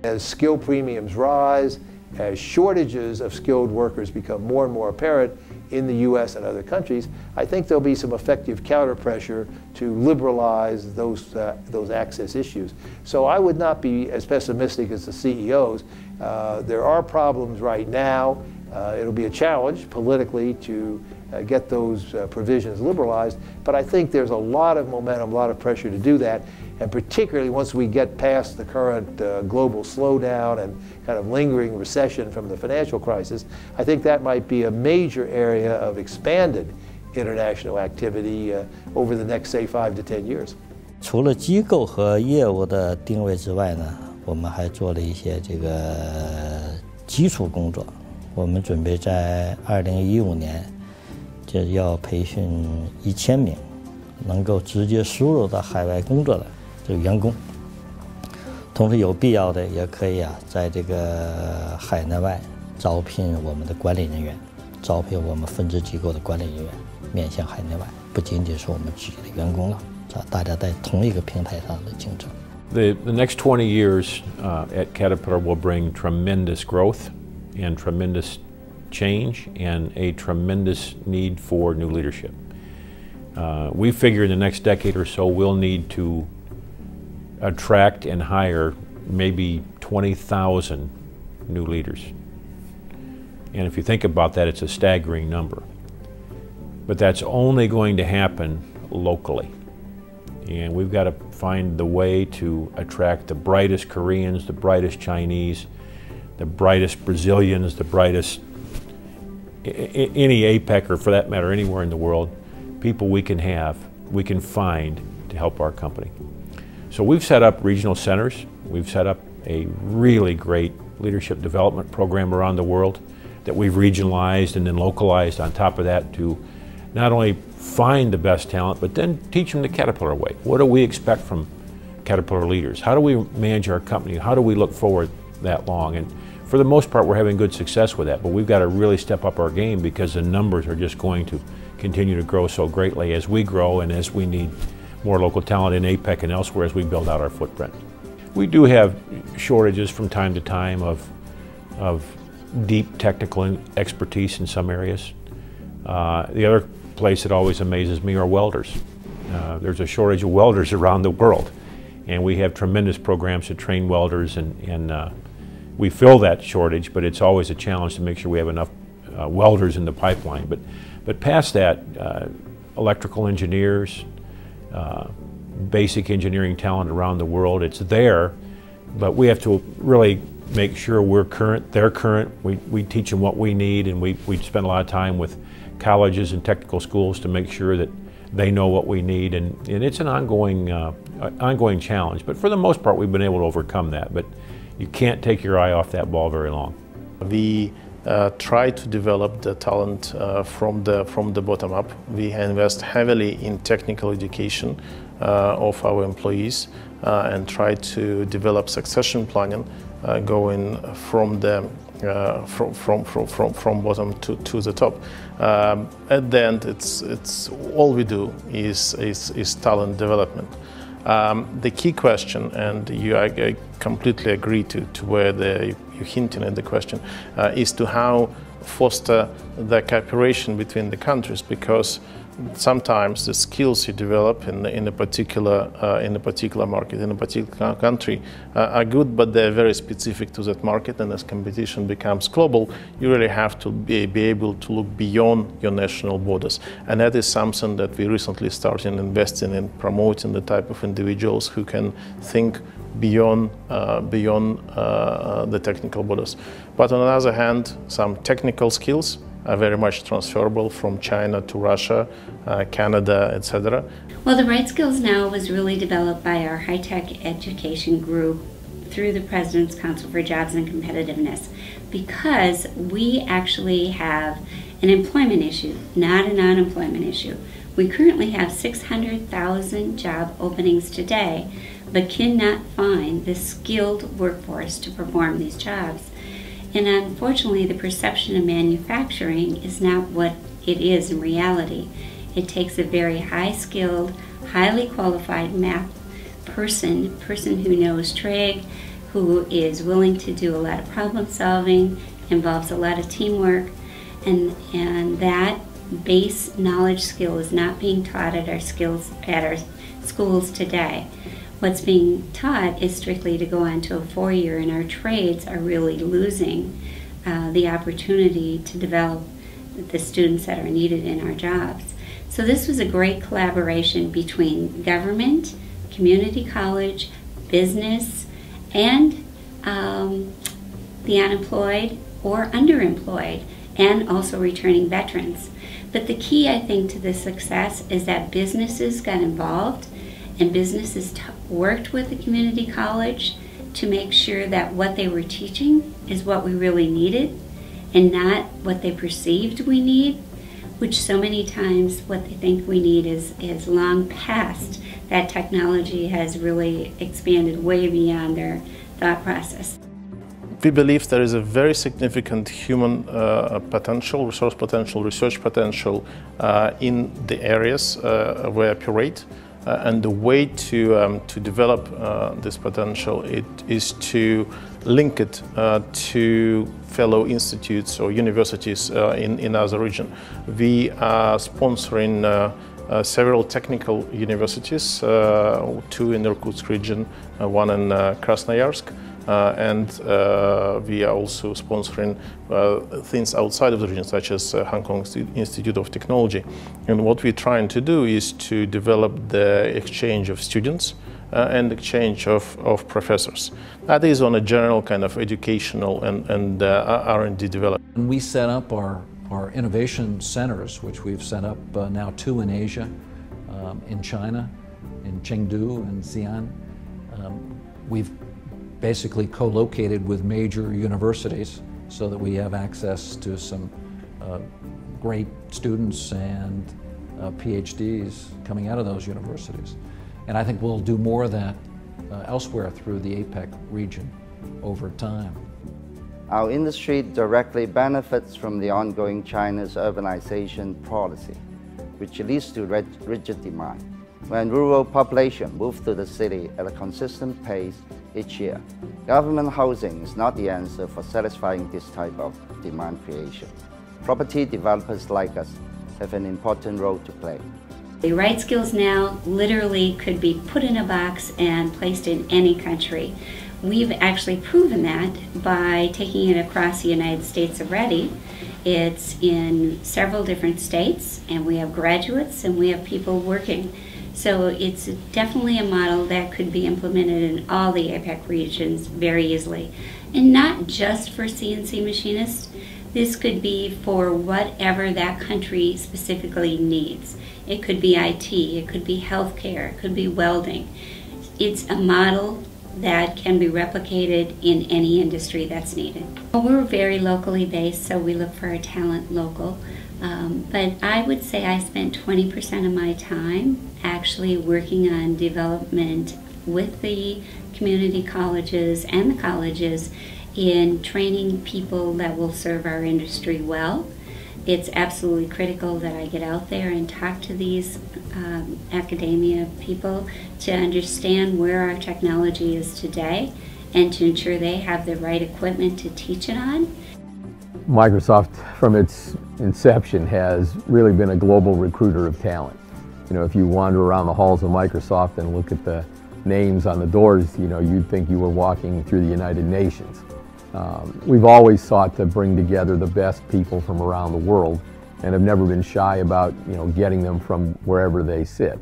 As skill premiums rise, as shortages of skilled workers become more and more apparent in the U.S. and other countries, I think there'll be some effective counter pressure to liberalize those access issues. So I would not be as pessimistic as the CEOs. There are problems right now. It'll be a challenge politically to get those provisions liberalized, but I think there's a lot of momentum, a lot of pressure to do that, and particularly once we get past the current global slowdown and kind of lingering recession from the financial crisis, I think that might be a major area of expanded international activity over the next, say, 5 to 10 years. 除了机构和业务的定位之外呢，我们还做了一些这个基础工作。我们准备在2015年，就要培训1000名能够直接输入到海外工作的这个员工。同时有必要的也可以在这个海内外招聘我们的管理人员，招聘我们分支机构的管理人员，面向海内外，不仅仅是我们自己的员工了，大家在同一个平台上的竞争。The next 20 years at Caterpillar will bring tremendous growth and tremendous change and a tremendous need for new leadership. We figure in the next decade or so we'll need to attract and hire maybe 20,000 new leaders. And if you think about that, it's a staggering number. But that's only going to happen locally. And we've got to find the way to attract the brightest Koreans, the brightest Chinese, the brightest Brazilians, the brightest, any APEC, or for that matter, anywhere in the world, people we can find to help our company. So we've set up regional centers. We've set up a really great leadership development program around the world that we've regionalized and then localized on top of that to not only find the best talent, but then teach them the Caterpillar way. What do we expect from Caterpillar leaders? How do we manage our company? How do we look forward that long? And for the most part, we're having good success with that, but we've got to really step up our game because the numbers are just going to continue to grow so greatly as we grow and as we need more local talent in APEC and elsewhere as we build out our footprint. We do have shortages from time to time of deep technical expertise in some areas. The other place that always amazes me are welders. There's a shortage of welders around the world, and we have tremendous programs to train welders, and we fill that shortage, but it's always a challenge to make sure we have enough welders in the pipeline. But past that, electrical engineers, basic engineering talent around the world, it's there, but we have to really make sure we're current, they're current. We teach them what we need, and we spend a lot of time with colleges and technical schools to make sure that they know what we need, and it's an ongoing challenge. But for the most part, we've been able to overcome that, but you can't take your eye off that ball very long. We try to develop the talent from the bottom up. We invest heavily in technical education of our employees and try to develop succession planning going from bottom to the top. At the end, it's all we do is talent development. The key question, and I completely agree to where you're hinting at the question, is to how foster the cooperation between the countries, because sometimes the skills you develop in a particular market, in a particular country, are good, but they're very specific to that market. And as competition becomes global, you really have to be able to look beyond your national borders. And that is something that we recently started investing in, promoting the type of individuals who can think beyond the technical borders. But on the other hand, some technical skills are very much transferable from China to Russia, Canada, etc. Well, the right skills now was really developed by our high-tech education group through the President's Council for Jobs and Competitiveness, because we actually have an employment issue, not an unemployment issue. We currently have 600,000 job openings today, but cannot find the skilled workforce to perform these jobs. And unfortunately, the perception of manufacturing is not what it is in reality. It takes a very high-skilled, highly qualified math person who knows trig, who is willing to do a lot of problem solving, involves a lot of teamwork, and that base knowledge skill is not being taught at our schools today. What's being taught is strictly to go on to a 4-year, and our trades are really losing the opportunity to develop the students that are needed in our jobs. So this was a great collaboration between government, community college, business, and the unemployed or underemployed, and also returning veterans. But the key, I think, to this success is that businesses got involved, and businesses worked with the community college to make sure that what they were teaching is what we really needed and not what they perceived we need, which so many times what they think we need is long past. That technology has really expanded way beyond their thought process. We believe there is a very significant human potential, resource potential, research potential in the areas where we operate. And the way to develop this potential is to link it to fellow institutes or universities in other regions. We are sponsoring several technical universities, 2 in Irkutsk region, 1 in Krasnoyarsk. And we are also sponsoring things outside of the region, such as Hong Kong Institute of Technology. And what we're trying to do is to develop the exchange of students and exchange of professors. That is on a general kind of educational and R&D development. We set up our innovation centers, which we've set up now 2 in Asia, in China, in Chengdu and Xi'an. We've basically co-located with major universities so that we have access to some great students and PhDs coming out of those universities. And I think we'll do more of that elsewhere through the APEC region over time. Our industry directly benefits from the ongoing China's urbanization policy, which leads to rigid demand. When rural population move to the city at a consistent pace each year, government housing is not the answer for satisfying this type of demand creation. Property developers like us have an important role to play. The right skills now literally could be put in a box and placed in any country. We've actually proven that by taking it across the United States already. It's in several different states, and we have graduates and we have people working. So it's definitely a model that could be implemented in all the APEC regions very easily. And not just for CNC machinists. This could be for whatever that country specifically needs. It could be IT, it could be healthcare, it could be welding. It's a model that can be replicated in any industry that's needed. We're very locally based, so we look for our talent local. But I would say I spent 20% of my time actually working on development with the community colleges and the colleges in training people that will serve our industry well. It's absolutely critical that I get out there and talk to these academia people to understand where our technology is today and to ensure they have the right equipment to teach it on. Microsoft, from its inception, has really been a global recruiter of talent. You know, if you wander around the halls of Microsoft and look at the names on the doors, you know, you'd think you were walking through the United Nations. We've always sought to bring together the best people from around the world and have never been shy about, you know, getting them from wherever they sit.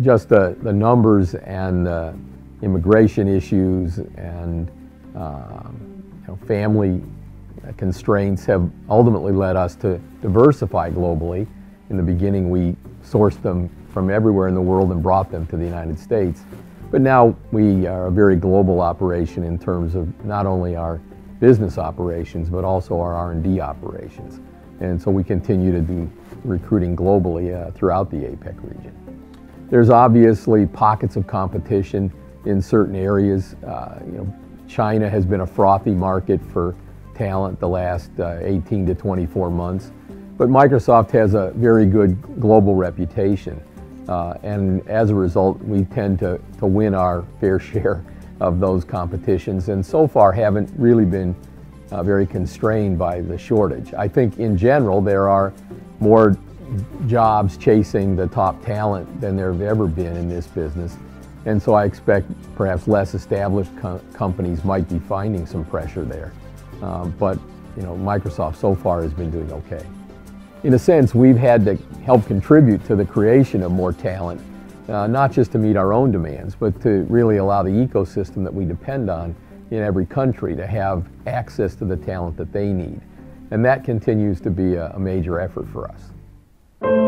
Just the numbers and the immigration issues and you know, family constraints have ultimately led us to diversify globally. In the beginning, we sourced them from everywhere in the world and brought them to the United States. But now we are a very global operation in terms of not only our business operations, but also our R&D operations. And so we continue to do recruiting globally throughout the APEC region. There's obviously pockets of competition in certain areas. You know, China has been a frothy market for talent the last 18 to 24 months. But Microsoft has a very good global reputation. And as a result, we tend to win our fair share of those competitions, and so far haven't really been very constrained by the shortage. I think in general there are more jobs chasing the top talent than there have ever been in this business, and so I expect perhaps less established companies might be finding some pressure there. But you know, Microsoft so far has been doing okay. In a sense, we've had to help contribute to the creation of more talent, not just to meet our own demands, but to really allow the ecosystem that we depend on in every country to have access to the talent that they need. And that continues to be a major effort for us.